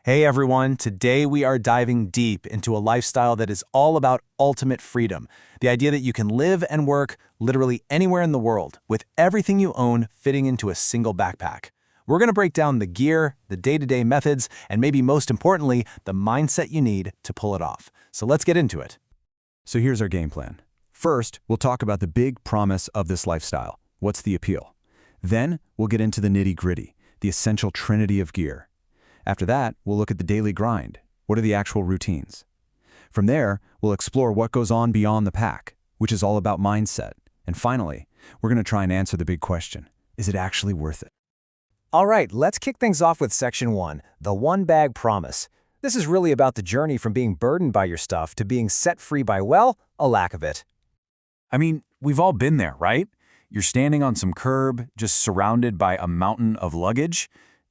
Hey everyone, today we are diving deep into a lifestyle that is all about ultimate freedom. The idea that you can live and work literally anywhere in the world with everything you own fitting into a single backpack. We're going to break down the gear, the day-to-day methods, and maybe most importantly, the mindset you need to pull it off. So let's get into it. So here's our game plan. First, we'll talk about the big promise of this lifestyle. What's the appeal? Then, we'll get into the nitty-gritty, the essential trinity of gear. After that, we'll look at the daily grind. What are the actual routines? From there, we'll explore what goes on beyond the pack, which is all about mindset. And finally, we're going to try and answer the big question. Is it actually worth it? All right, let's kick things off with Section 1, the one-bag promise. This is really about the journey from being burdened by your stuff to being set free by, well, a lack of it. I mean, we've all been there, right? You're standing on some curb, just surrounded by a mountain of luggage.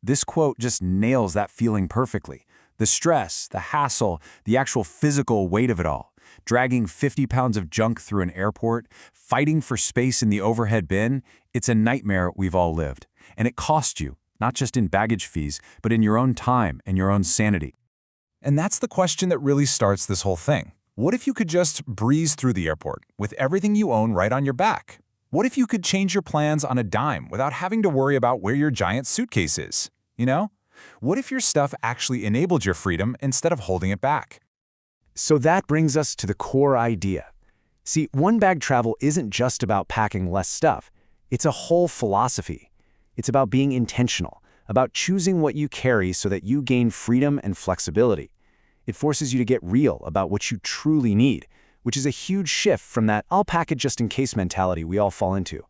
This quote just nails that feeling perfectly. The stress, the hassle, the actual physical weight of it all. Dragging 50 pounds of junk through an airport, fighting for space in the overhead bin, it's a nightmare we've all lived. And it costs you, not just in baggage fees, but in your own time and your own sanity. And that's the question that really starts this whole thing. What if you could just breeze through the airport with everything you own right on your back? What if you could change your plans on a dime without having to worry about where your giant suitcase is? You know? What if your stuff actually enabled your freedom instead of holding it back? So that brings us to the core idea. See, one-bag travel isn't just about packing less stuff. It's a whole philosophy. It's about being intentional, about choosing what you carry so that you gain freedom and flexibility. It forces you to get real about what you truly need, which is a huge shift from that I'll pack it just in case mentality we all fall into.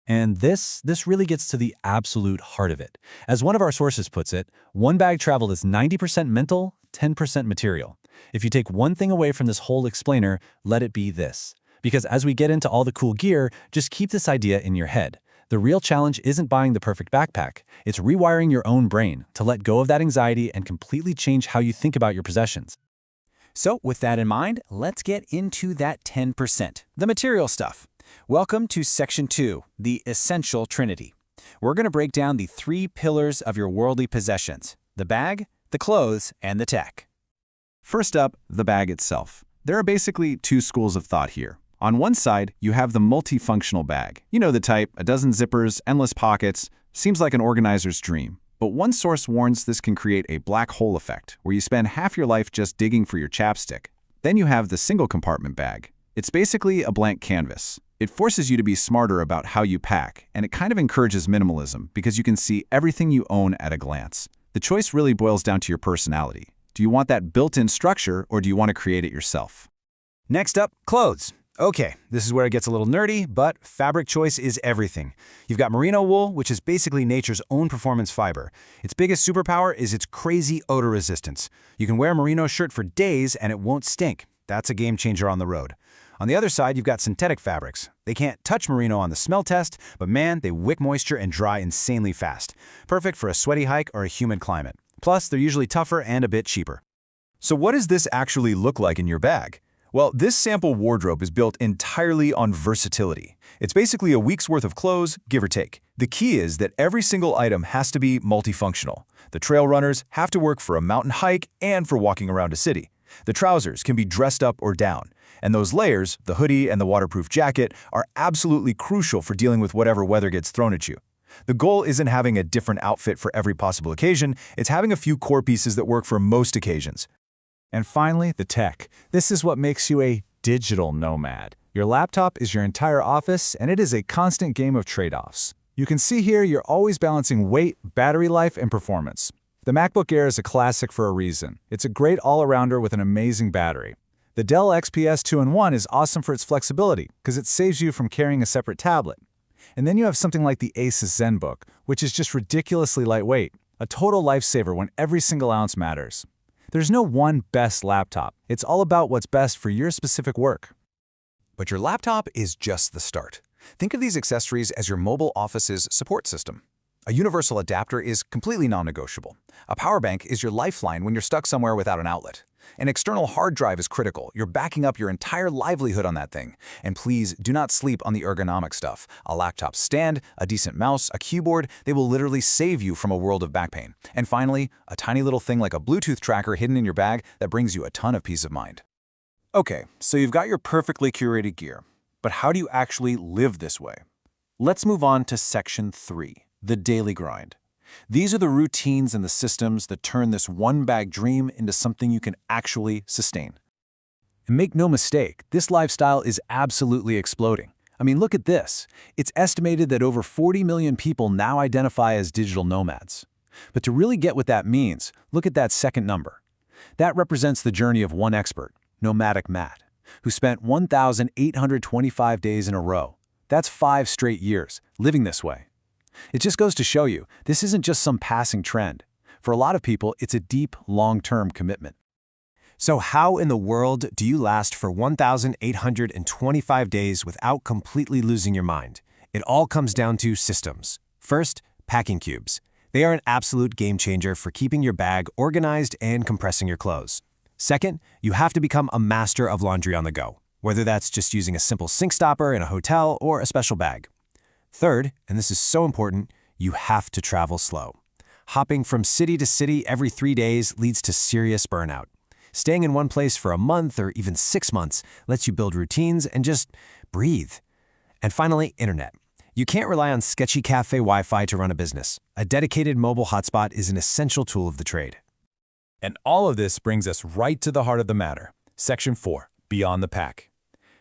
And this really gets to the absolute heart of it. As one of our sources puts it, one-bag travel is 90% mental, 10% material. If you take one thing away from this whole explainer, let it be this. Because as we get into all the cool gear, just keep this idea in your head. The real challenge isn't buying the perfect backpack. It's rewiring your own brain to let go of that anxiety and completely change how you think about your possessions. So with that in mind, let's get into that 10%, the material stuff. Welcome to Section 2, the Essential Trinity. We're going to break down the 3 pillars of your worldly possessions: the bag, the clothes, and the tech. First up, the bag itself. There are basically 2 schools of thought here. On one side, you have the multifunctional bag. You know the type, a dozen zippers, endless pockets. Seems like an organizer's dream. But one source warns this can create a black hole effect, where you spend half your life just digging for your chapstick. Then you have the single compartment bag. It's basically a blank canvas. It forces you to be smarter about how you pack, and it kind of encourages minimalism because you can see everything you own at a glance. The choice really boils down to your personality. Do you want that built-in structure, or do you want to create it yourself? Next up, clothes. Okay, this is where it gets a little nerdy, but fabric choice is everything. You've got merino wool, which is basically nature's own performance fiber. Its biggest superpower is its crazy odor resistance. You can wear a merino shirt for days and it won't stink. That's a game changer on the road. On the other side, you've got synthetic fabrics. They can't touch merino on the smell test, but man, they wick moisture and dry insanely fast. Perfect for a sweaty hike or a humid climate. Plus, they're usually tougher and a bit cheaper. So what does this actually look like in your bag? Well, this sample wardrobe is built entirely on versatility. It's basically a week's worth of clothes, give or take. The key is that every single item has to be multifunctional. The trail runners have to work for a mountain hike and for walking around a city. The trousers can be dressed up or down. And those layers, the hoodie and the waterproof jacket, are absolutely crucial for dealing with whatever weather gets thrown at you. The goal isn't having a different outfit for every possible occasion, it's having a few core pieces that work for most occasions. And finally, the tech. This is what makes you a digital nomad. Your laptop is your entire office, and it is a constant game of trade-offs. You can see here you're always balancing weight, battery life, and performance. The MacBook Air is a classic for a reason. It's a great all-arounder with an amazing battery. The Dell XPS 2-in-1 is awesome for its flexibility because it saves you from carrying a separate tablet. And then you have something like the Asus ZenBook, which is just ridiculously lightweight, a total lifesaver when every single ounce matters. There's no one best laptop. It's all about what's best for your specific work. But your laptop is just the start. Think of these accessories as your mobile office's support system. A universal adapter is completely non-negotiable. A power bank is your lifeline when you're stuck somewhere without an outlet. An external hard drive is critical. You're backing up your entire livelihood on that thing. And please do not sleep on the ergonomic stuff. A laptop stand, a decent mouse, a keyboard, they will literally save you from a world of back pain. And finally, a tiny little thing like a Bluetooth tracker hidden in your bag that brings you a ton of peace of mind. Okay, so you've got your perfectly curated gear. But how do you actually live this way? Let's move on to Section 3, the daily grind. These are the routines and the systems that turn this one-bag dream into something you can actually sustain. And make no mistake, this lifestyle is absolutely exploding. I mean, look at this. It's estimated that over 40 million people now identify as digital nomads. But to really get what that means, look at that second number. That represents the journey of one expert, Nomadic Matt, who spent 1,825 days in a row. That's 5 straight years, living this way. It just goes to show you, this isn't just some passing trend. For a lot of people, it's a deep, long-term commitment. So how in the world do you last for 1,825 days without completely losing your mind? It all comes down to systems. First, packing cubes. They are an absolute game changer for keeping your bag organized and compressing your clothes. Second, you have to become a master of laundry on the go, whether that's just using a simple sink stopper in a hotel or a special bag. Third, and this is so important, you have to travel slow. Hopping from city to city every 3 days leads to serious burnout. Staying in one place for a month or even 6 months lets you build routines and just breathe. And finally, internet. You can't rely on sketchy cafe Wi-Fi to run a business. A dedicated mobile hotspot is an essential tool of the trade. And all of this brings us right to the heart of the matter. Section 4, Beyond the Pack.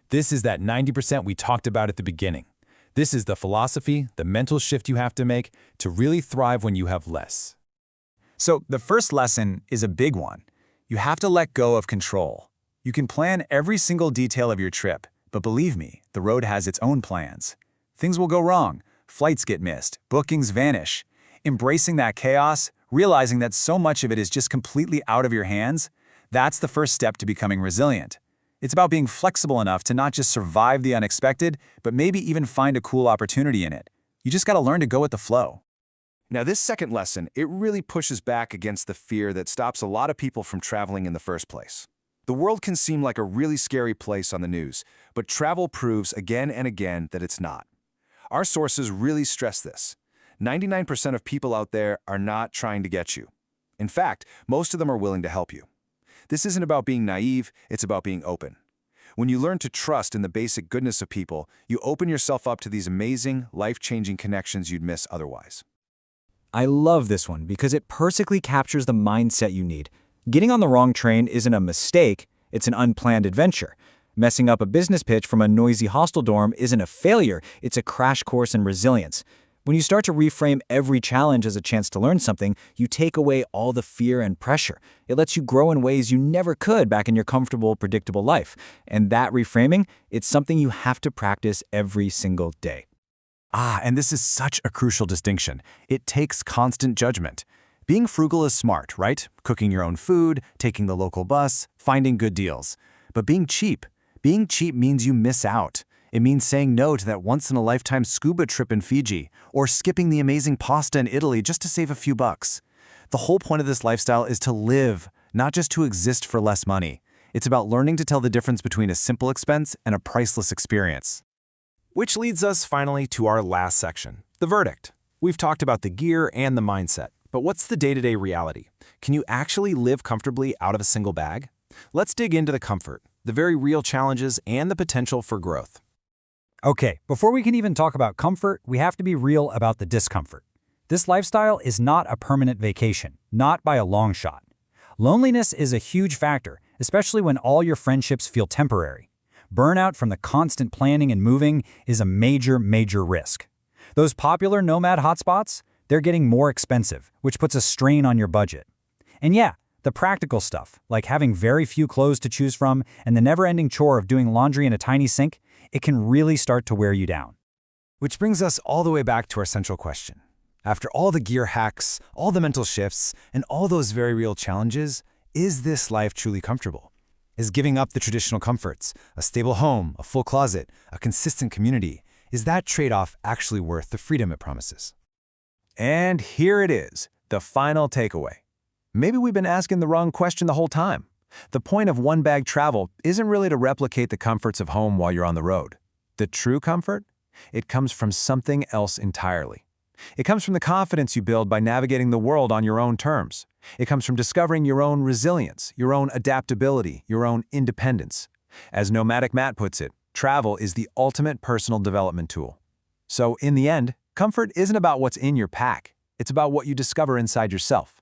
This is that 90% we talked about at the beginning. This is the philosophy, the mental shift you have to make to really thrive when you have less. So the first lesson is a big one. You have to let go of control. You can plan every single detail of your trip, but believe me, the road has its own plans. Things will go wrong, flights get missed, bookings vanish. Embracing that chaos, realizing that so much of it is just completely out of your hands, that's the first step to becoming resilient. It's about being flexible enough to not just survive the unexpected, but maybe even find a cool opportunity in it. You just gotta learn to go with the flow. Now, this second lesson, it really pushes back against the fear that stops a lot of people from traveling in the first place. The world can seem like a really scary place on the news, but travel proves again and again that it's not. Our sources really stress this. 99% of people out there are not trying to get you. In fact, most of them are willing to help you. This isn't about being naive, it's about being open. When you learn to trust in the basic goodness of people, you open yourself up to these amazing, life-changing connections you'd miss otherwise. I love this one because it perfectly captures the mindset you need. Getting on the wrong train isn't a mistake, it's an unplanned adventure. Messing up a business pitch from a noisy hostel dorm isn't a failure, it's a crash course in resilience. When you start to reframe every challenge as a chance to learn something, you take away all the fear and pressure. It lets you grow in ways you never could back in your comfortable, predictable life. And that reframing, it's something you have to practice every single day. And this is such a crucial distinction. It takes constant judgment. Being frugal is smart, right? Cooking your own food, taking the local bus, finding good deals. But being cheap means you miss out. It means saying no to that once-in-a-lifetime scuba trip in Fiji, or skipping the amazing pasta in Italy just to save a few bucks. The whole point of this lifestyle is to live, not just to exist for less money. It's about learning to tell the difference between a simple expense and a priceless experience. Which leads us finally to our last section, the verdict. We've talked about the gear and the mindset, but what's the day-to-day reality? Can you actually live comfortably out of a single bag? Let's dig into the comfort, the very real challenges, and the potential for growth. Okay, before we can even talk about comfort, we have to be real about the discomfort. This lifestyle is not a permanent vacation, not by a long shot. Loneliness is a huge factor, especially when all your friendships feel temporary. Burnout from the constant planning and moving is a major risk. Those popular nomad hotspots, they're getting more expensive, which puts a strain on your budget. And yeah, the practical stuff, like having very few clothes to choose from and the never-ending chore of doing laundry in a tiny sink, it can really start to wear you down. Which brings us all the way back to our central question. After all the gear hacks, all the mental shifts, and all those very real challenges, is this life truly comfortable? Is giving up the traditional comforts, a stable home, a full closet, a consistent community, is that trade-off actually worth the freedom it promises? And here it is, the final takeaway. Maybe we've been asking the wrong question the whole time. The point of one-bag travel isn't really to replicate the comforts of home while you're on the road. The true comfort? It comes from something else entirely. It comes from the confidence you build by navigating the world on your own terms. It comes from discovering your own resilience, your own adaptability, your own independence. As Nomadic Matt puts it, travel is the ultimate personal development tool. So, in the end, comfort isn't about what's in your pack. It's about what you discover inside yourself.